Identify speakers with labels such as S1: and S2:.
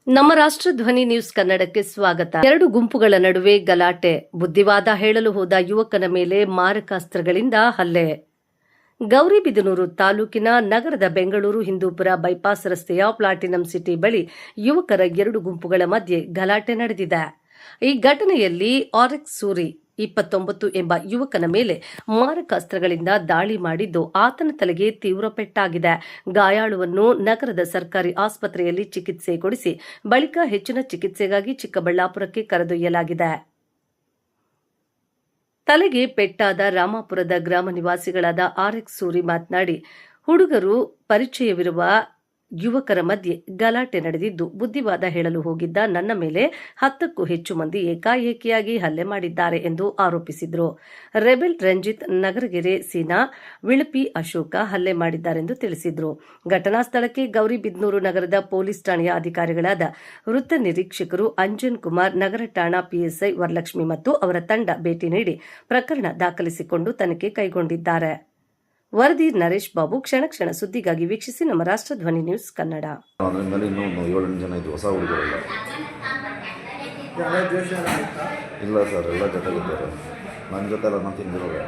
S1: ನಮ್ಮ ರಾಷ್ಟ್ರಧ್ವನಿ ನ್ಯೂಸ್ ಕನ್ನಡಕ್ಕೆ ಸ್ವಾಗತ. ಎರಡು ಗುಂಪುಗಳ ನಡುವೆ ಗಲಾಟೆ, ಬುದ್ಧಿವಾದ ಹೇಳಲು ಹೋದ ಯುವಕನ ಮೇಲೆ ಮಾರಕಾಸ್ತ್ರಗಳಿಂದ ಹಲ್ಲೆ. ಗೌರಿಬಿದನೂರು ತಾಲೂಕಿನ ನಗರದ ಬೆಂಗಳೂರು ಹಿಂದೂಪುರ ಬೈಪಾಸ್ ರಸ್ತೆಯ ಪ್ಲಾಟಿನಂ ಸಿಟಿ ಬಳಿ ಯುವಕರ ಎರಡು ಗುಂಪುಗಳ ಮಧ್ಯೆ ಗಲಾಟೆ ನಡೆದಿದೆ. ಈ ಘಟನೆಯಲ್ಲಿ ಆರ್ಎಕ್ಸ್ ಸೂರಿ 29 ಎಂಬ ಯುವಕನ ಮೇಲೆ ಮಾರಕಾಸ್ತ್ರಗಳಿಂದ ದಾಳಿ ಮಾಡಿದ್ದು ಆತನ ತಲೆಗೆ ತೀವ್ರ ಪೆಟ್ಟಾಗಿದೆ. ಗಾಯಾಳುವನ್ನು ನಗರದ ಸರ್ಕಾರಿ ಆಸ್ಪತ್ರೆಯಲ್ಲಿ ಚಿಕಿತ್ಸೆ ಕೊಡಿಸಿ ಬಳಿಕ ಹೆಚ್ಚಿನ ಚಿಕಿತ್ಸೆಗಾಗಿ ಚಿಕ್ಕಬಳ್ಳಾಪುರಕ್ಕೆ ಕರೆದೊಯ್ಯಲಾಗಿದೆ. ತಲೆಗೆ ಪೆಟ್ಟಾದ ರಾಮಾಪುರದ ಗ್ರಾಮ ನಿವಾಸಿಗಳಾದ ಆರ್ಎಕ್ಸ್ ಸೂರಿ ಮಾತನಾಡಿ, ಹುಡುಗರು ಪರಿಚಯವಿರುವ ಯುವಕರ ಮಧ್ಯೆ ಗಲಾಟೆ ನಡೆದಿದ್ದು, ಬುದ್ಧಿವಾದ ಹೇಳಲು ಹೋಗಿದ್ದ ನನ್ನ ಮೇಲೆ 10ಕ್ಕೂ ಹೆಚ್ಚು ಮಂದಿ ಏಕಾಏಕಿಯಾಗಿ ಹಲ್ಲೆ ಮಾಡಿದ್ದಾರೆ ಎಂದು ಆರೋಪಿಸಿದರು. ರೆಬೆಲ್ ರಂಜಿತ್, ನಗರಗೆರೆ ಸೀನಾ, ವಿಳಪಿ ಅಶೋಕ ಹಲ್ಲೆ ಮಾಡಿದ್ದಾರೆಂದು ತಿಳಿಸಿದರು. ಘಟನಾ ಸ್ಥಳಕ್ಕೆ ಗೌರಿಬಿದನೂರು ನಗರದ ಪೊಲೀಸ್ ಠಾಣೆಯ ಅಧಿಕಾರಿಗಳಾದ ವೃತ್ತ ನಿರೀಕ್ಷಕರು ಅಂಜನ್ ಕುಮಾರ್, ನಗರ ಠಾಣಾ ಪಿಎಸ್ಐ ವರಲಕ್ಷ್ಮಿ ಮತ್ತು ಅವರ ತಂಡ ಭೇಟಿ ನೀಡಿ ಪ್ರಕರಣ ದಾಖಲಿಸಿಕೊಂಡು ತನಿಖೆ ಕೈಗೊಂಡಿದ್ದಾರೆ. ವರದಿ ನರೇಶ್ ಬಾಬು. ಕ್ಷಣ ಕ್ಷಣ ಸುದ್ದಿಗಾಗಿ ವೀಕ್ಷಿಸಿ ನಮ್ಮ ರಾಷ್ಟ್ರಧ್ವನಿ ನ್ಯೂಸ್ ಕನ್ನಡ.
S2: ಹೊಸ ಹುಡುಗರಲ್ಲ ಇಲ್ಲ ಸರ್, ಎಲ್ಲ ಜೊತೆಗಿದ್ದಾರೆ. ನನ್ನ ಜೊತೆ ಎಲ್ಲ ನಾನು ತಿಂದಿರೋದು.